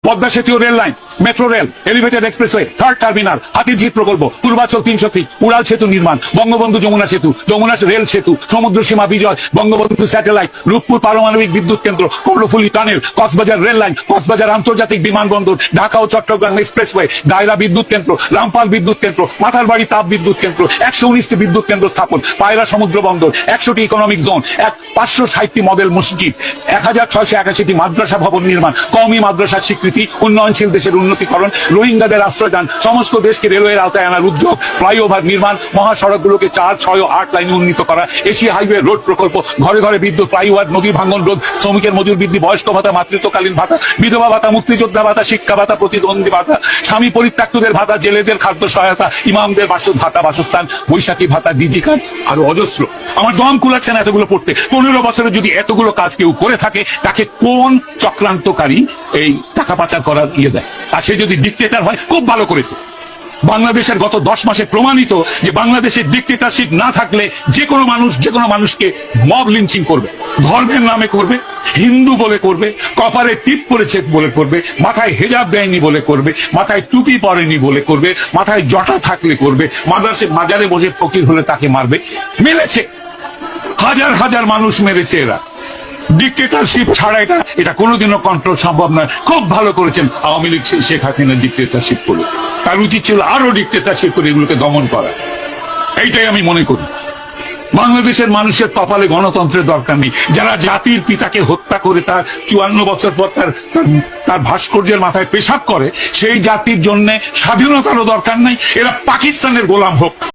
পদ্মা সেতু rail line, metro rail, elevated expressway, third terminal, Hatirjheel প্রকল্প, Purbachal 300 fit, উড়াল সেতু নির্মাণ, বঙ্গবন্ধু যমুনা সেতু, যমুনা রেল সেতু, সমুদ্র সীমা বিজয়, বঙ্গবন্ধু স্যাটেলাইট, রূপপুর পারমাণবিক বিদ্যুৎ কেন্দ্র, Karnaphuli tunnel, Cox's Bazar rail line, Cox's Bazar আন্তর্জাতিক বিমানবন্দর, ঢাকা ও চট্টগ্রাম এক্সপ্রেসওয়ে, দায়রা বিদ্যুৎ কেন্দ্র, রামপাল বিদ্যুৎ কেন্দ্র, মাথারবাড়ি তাপ বিদ্যুৎ কেন্দ্র, 119টি বিদ্যুৎ কেন্দ্র স্থাপন, পায়রা সমুদ্র বন্দর, 100টি ইকোনমিক জোন, 560টি মডেল মসজিদ, 1681টি মাদ্রাসা ভবন নির্মাণ, কওমি মাদ্রাসার স্বীকৃতি, উন্নয়নশীল দেশের উন্নতিকরণ, রোহিঙ্গাদের আশ্রয়দান, সমস্ত দেশকে রেলওয়ের আওতায় আনার উদ্যোগ, ফ্লাইওভার নির্মাণ, মহাসড়কগুলোকে 4, 6 ও 8 লাইনে উন্নীত করা, এশিয়া হাইওয়ে রোড প্রকল্প, ঘরে ঘরে বিদ্যুৎ, ফ্লাইওভার, নদী ভাঙন রোধ, শ্রমিকের মজুর বৃদ্ধি, বয়স্ক ভাতা, মাতৃত্বকালীন ভাতা, বিধবা ভাতা, মুক্তিযোদ্ধা ভাতা, শিক্ষা ভাতা, প্রতিদ্বন্দ্বী ভাতা, স্বামী পরিত্যক্তদের ভাতা, জেলেদের খাদ্য সহায়তা, ইমামদের ভাতা, বাসস্থান, বৈশাখী ভাতা, ডিজি কার্ড, আরো অজস্র। আমার দম কুলাচ্ছে না এতগুলো পড়তে। 15 বছরে যদি এতগুলো কাজ কেউ করে থাকে, তাকে কোন চক্রান্তকারী এই টাকা পাচার করার দেয়? আর সে যদি ডিক্টেটর হয়, খুব ভালো করেছে। বাংলাদেশের গত 10 মাসে প্রমাণিত যে বাংলাদেশের ডিক্টেটরশিপ না থাকলে যে কোনো মানুষ যে কোনো মানুষকে মব লিঞ্চিং করবে, ধর্মের নামে করবে, হিন্দু বলে করবে, কপালে টিপ পড়েছে বলে করবে, মাথায় হেজাব দেয়নি বলে করবে, মাথায় টুপি পরেনি বলে করবে, মাথায় জটা থাকলে করবে, মাজারে বসে ফকির হলে তাকে মারবে। মেরেছে, হাজার হাজার মানুষ মেরেছে এরা। ডিক্টেটরশিপ ছাড়া এটা কোনোদিনও কন্ট্রোল সম্ভব নয়। খুব ভালো করেছেন আওয়ামী লীগ শেখ হাসিনা ডিক্টেটরশিপ করে। তার উচিত ছিল আরো ডিক্টেটরশিপ করে এগুলোকে দমন করা। এইটাই আমি মনে করি। বাংলাদেশের মানুষের কপালে গণতন্ত্রের দরকার নেই। যারা জাতির পিতাকে হত্যা করে তার 54 বছর পর তার ভাস্কর্যের মাথায় পেশাব করে, সেই জাতির জন্য স্বাধীনতারও দরকার নাই। এরা পাকিস্তানের গোলাম হোক।